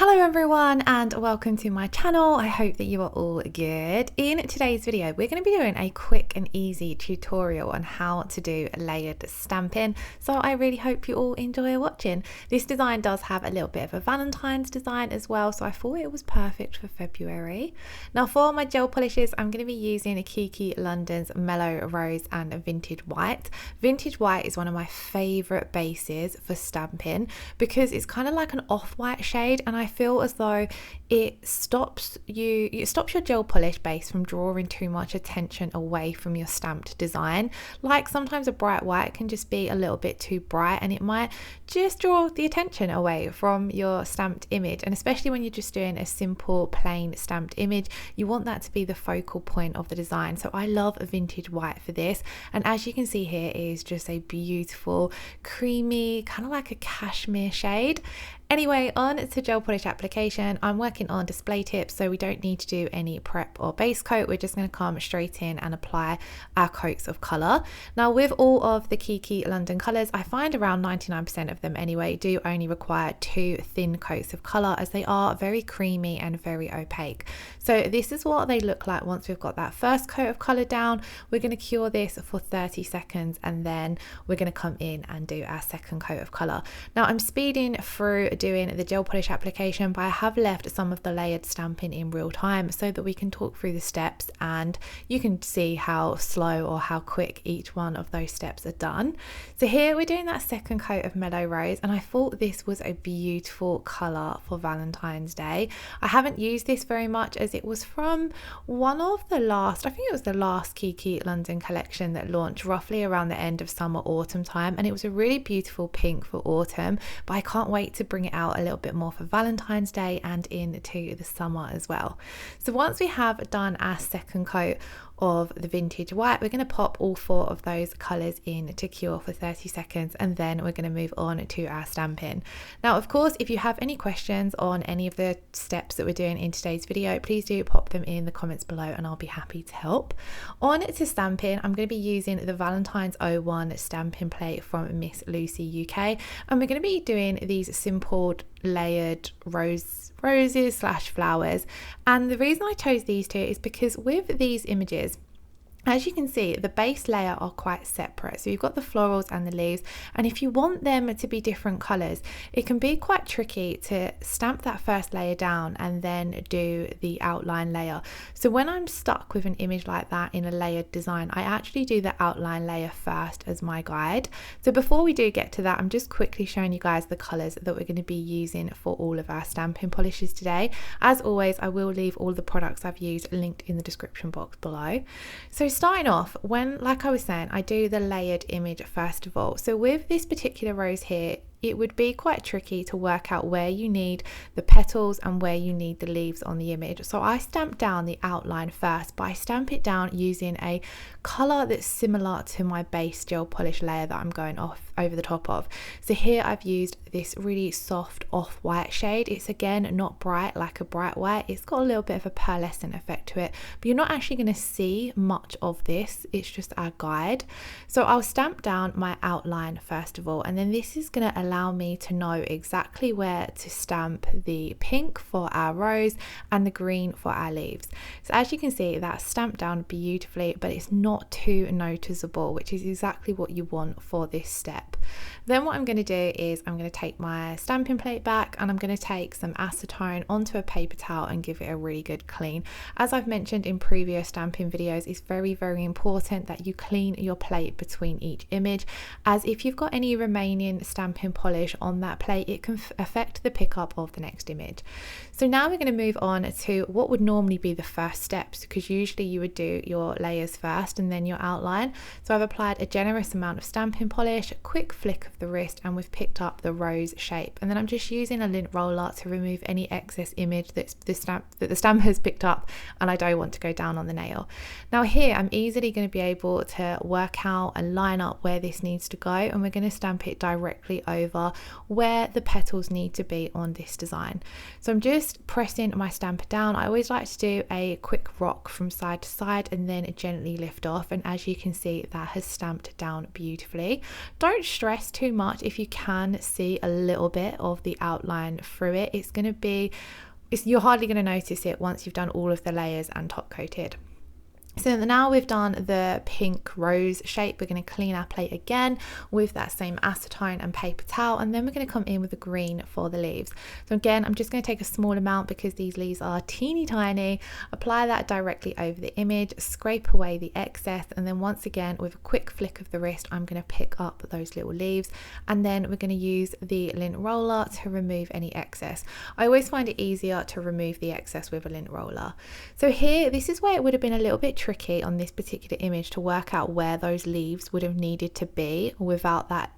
Hello everyone and welcome to my channel. I hope that you are all good. In today's video we're going to be doing a quick and easy tutorial on how to do layered stamping, so I really hope you all enjoy watching. This design does have a little bit of a Valentine's design as well, so I thought it was perfect for February. Now for my gel polishes I'm going to be using Kiki London's Mellow Rose and Vintage White. Vintage White is one of my favourite bases for stamping because it's kind of like an off-white shade, and I feel as though it stops your gel polish base from drawing too much attention away from your stamped design. Like sometimes a bright white can just be a little bit too bright and it might just draw the attention away from your stamped image, and especially when you're just doing a simple plain stamped image, you want that to be the focal point of the design. So I love a Vintage White for this, and as you can see here it is just a beautiful creamy kind of like a cashmere shade. Anyway, on to gel polish application. I'm working on display tips, so we don't need to do any prep or base coat. We're just going to come straight in and apply our coats of colour. Now with all of the Kiki London colours, I find around 99% of them anyway do only require 2 thin coats of colour, as they are very creamy and very opaque. So this is what they look like once we've got that first coat of colour down. We're going to cure this for 30 seconds and then we're going to come in and do our second coat of colour. Now I'm speeding through doing the gel polish application, but I have left some of the layered stamping in real time so that we can talk through the steps and you can see how slow or how quick each one of those steps are done. So here we're doing that second coat of Mellow Rose, and I thought this was a beautiful colour for Valentine's Day. I haven't used this very much as it was from one of the last, I think it was the last Kiki London collection that launched roughly around the end of summer autumn time, and it was a really beautiful pink for autumn, but I can't wait to bring it out a little bit more for Valentine's Day and into the summer as well. So once we have done our second coat of the Vintage White, we're going to pop all 4 of those colours in to cure for 30 seconds and then we're going to move on to our stamping. Now of course, if you have any questions on any of the steps that we're doing in today's video, please do pop them in the comments below and I'll be happy to help. On to stamping, I'm going to be using the Valentine's 01 stamping plate from Miss Lucy UK, and we're going to be doing these simple layered roses / flowers. And the reason I chose these 2 is because with these images, as you can see, the base layer are quite separate. So you've got the florals and the leaves, and if you want them to be different colours, it can be quite tricky to stamp that first layer down and then do the outline layer. So when I'm stuck with an image like that in a layered design, I actually do the outline layer first as my guide. So before we do get to that, I'm just quickly showing you guys the colours that we're going to be using for all of our stamping polishes today. As always, I will leave all the products I've used linked in the description box below. So starting off, like I was saying, I do the layered image first of all. So with this particular rose here, it would be quite tricky to work out where you need the petals and where you need the leaves on the image. So I stamp down the outline first, but I stamp it down using a colour that's similar to my base gel polish layer that I'm going over the top of. So here I've used this really soft off-white shade. It's again not bright like a bright white. It's got a little bit of a pearlescent effect to it, but you're not actually going to see much of this. It's just our guide. So I'll stamp down my outline first of all, and then this is going to allow me to know exactly where to stamp the pink for our rose and the green for our leaves. So as you can see, that's stamped down beautifully, but it's not too noticeable, which is exactly what you want for this step. Then what I'm going to do is I'm going to take my stamping plate back and I'm going to take some acetone onto a paper towel and give it a really good clean. As I've mentioned in previous stamping videos, it's very important that you clean your plate between each image, as if you've got any remaining stamping polish on that plate, it can affect the pickup of the next image. So now we're going to move on to what would normally be the first steps, because usually you would do your layers first and then your outline. So I've applied a generous amount of stamping polish, a quick flick of the wrist, and we've picked up the rose shape, and then I'm just using a lint roller to remove any excess image that the stamp has picked up and I don't want to go down on the nail. Now here I'm easily going to be able to work out and line up where this needs to go, and we're going to stamp it directly over where the petals need to be on this design. So I'm just pressing my stamper down. I always like to do a quick rock from side to side and then gently lift off, and as you can see, that has stamped down beautifully. Don't stress stress too much if you can see a little bit of the outline through it. You're hardly going to notice it once you've done all of the layers and top coated. So now we've done the pink rose shape, we're going to clean our plate again with that same acetone and paper towel, and then we're going to come in with the green for the leaves. So again, I'm just going to take a small amount because these leaves are teeny tiny, apply that directly over the image, scrape away the excess, and then once again with a quick flick of the wrist, I'm going to pick up those little leaves, and then we're going to use the lint roller to remove any excess. I always find it easier to remove the excess with a lint roller. So here, this is where it would have been a little bit tricky on this particular image to work out where those leaves would have needed to be without that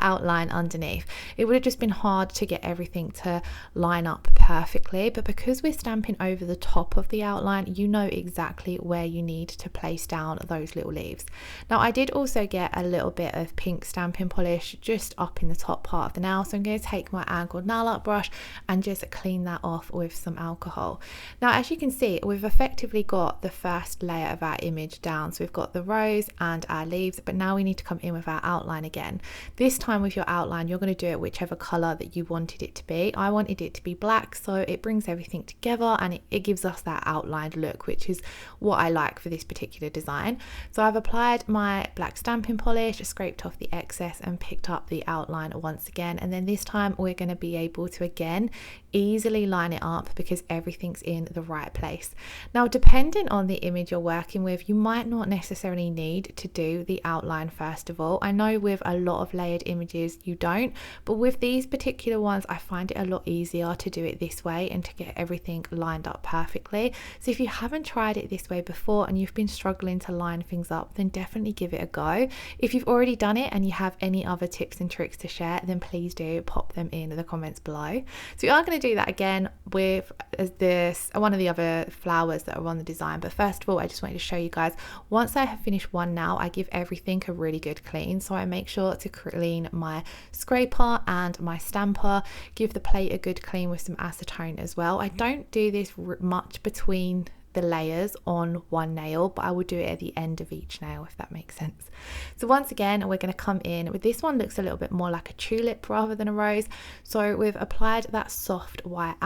outline underneath. It would have just been hard to get everything to line up perfectly, but because we're stamping over the top of the outline, you know exactly where you need to place down those little leaves. Now I did also get a little bit of pink stamping polish just up in the top part of the nail, so I'm going to take my angled nail art brush and just clean that off with some alcohol. Now as you can see, we've effectively got the first layer of our image down, so we've got the rose and our leaves, but now we need to come in with our outline again. This time with your outline, you're going to do it whichever color that you wanted it to be. I wanted it to be black, so it brings everything together and it gives us that outlined look, which is what I like for this particular design. So I've applied my black stamping polish, scraped off the excess and picked up the outline once again, and then this time we're going to be able to again easily line it up because everything's in the right place. Now depending on the image you're working with, you might not necessarily need to do the outline first of all. I know with a lot of layered images you don't, but with these particular ones I find it a lot easier to do it this way and to get everything lined up perfectly. So if you haven't tried it this way before and you've been struggling to line things up, then definitely give it a go. If you've already done it and you have any other tips and tricks to share, then please do pop them in the comments below. So we are going to do that again with this one of the other flowers that are on the design, but first of all I just wanted to show you guys, once I have finished one nail, I give everything a really good clean. So I make sure to clean my scraper and my stamper, give the plate a good clean with some acetone as well. I don't do this much between the layers on one nail, but I will do it at the end of each nail, if that makes sense. So once again, we're going to come in with this one, looks a little bit more like a tulip rather than a rose. So we've applied that soft white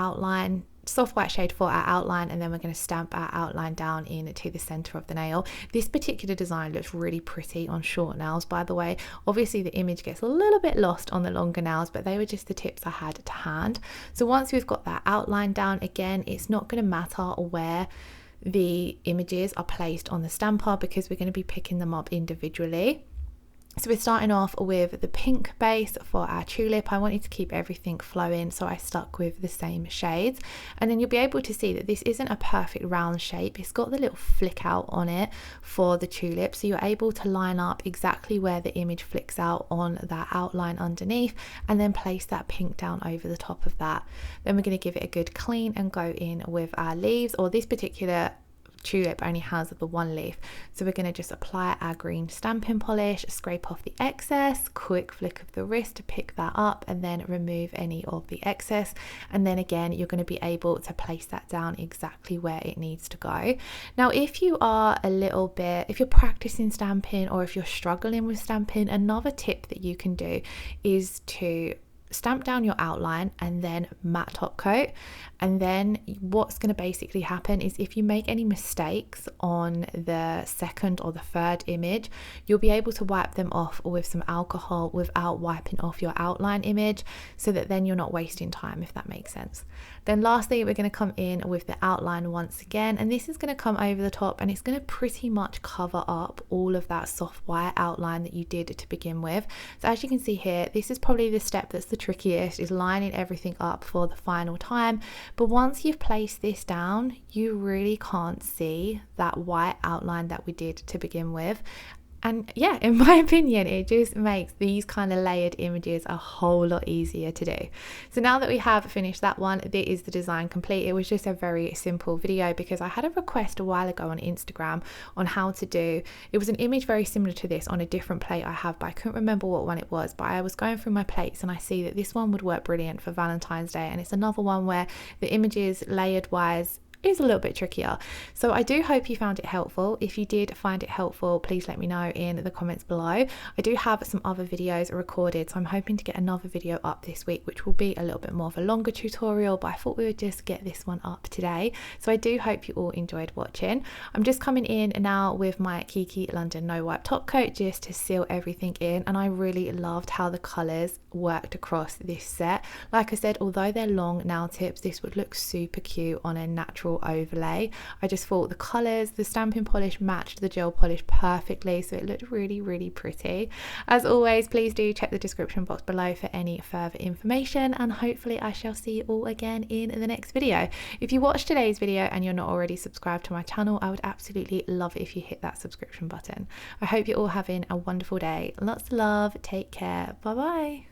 shade for our outline, and then we're going to stamp our outline down into the center of the nail. This particular design looks really pretty on short nails, by the way. Obviously the image gets a little bit lost on the longer nails, but they were just the tips I had to hand. So once we've got that outline down, again, it's not going to matter where the images are placed on the stamper because we're going to be picking them up individually. So we're starting off with the pink base for our tulip. I wanted to keep everything flowing, so I stuck with the same shades. And then you'll be able to see that this isn't a perfect round shape. It's got the little flick out on it for the tulip, so you're able to line up exactly where the image flicks out on that outline underneath, and then place that pink down over the top of that. Then we're going to give it a good clean and go in with our leaves, or this particular tulip only has the one leaf, so we're going to just apply our green stamping polish, scrape off the excess, quick flick of the wrist to pick that up, and then remove any of the excess. And then again, you're going to be able to place that down exactly where it needs to go. Now if you are if you're practicing stamping, or if you're struggling with stamping, another tip that you can do is to stamp down your outline and then matte top coat. And then what's going to basically happen is if you make any mistakes on the second or the third image, you'll be able to wipe them off with some alcohol without wiping off your outline image, so that then you're not wasting time, if that makes sense. Then lastly, we're going to come in with the outline once again, and this is going to come over the top, and it's going to pretty much cover up all of that soft white outline that you did to begin with. So as you can see here, this is probably the step that's the trickiest, is lining everything up for the final time. But once you've placed this down, you really can't see that white outline that we did to begin with. And yeah, in my opinion, it just makes these kind of layered images a whole lot easier to do. So now that we have finished that one, there is the design complete. It was just a very simple video because I had a request a while ago on Instagram on how to do, it was an image very similar to this on a different plate I have, but I couldn't remember what one it was. But I was going through my plates and I see that this one would work brilliant for Valentine's Day, and it's another one where the images layered wise is a little bit trickier. So I do hope you found it helpful. If you did find it helpful, please let me know in the comments below. I do have some other videos recorded, so I'm hoping to get another video up this week, which will be a little bit more of a longer tutorial, but I thought we would just get this one up today. So I do hope you all enjoyed watching. I'm just coming in now with my Kiki London no wipe top coat just to seal everything in, and I really loved how the colours worked across this set. Like I said, although they're long nail tips, this would look super cute on a natural overlay. I just thought the colours, the stamping polish matched the gel polish perfectly, so it looked really pretty. As always, please do check the description box below for any further information, and hopefully I shall see you all again in the next video. If you watched today's video and you're not already subscribed to my channel, I would absolutely love it if you hit that subscription button. I hope you're all having a wonderful day. Lots of love, take care, bye bye.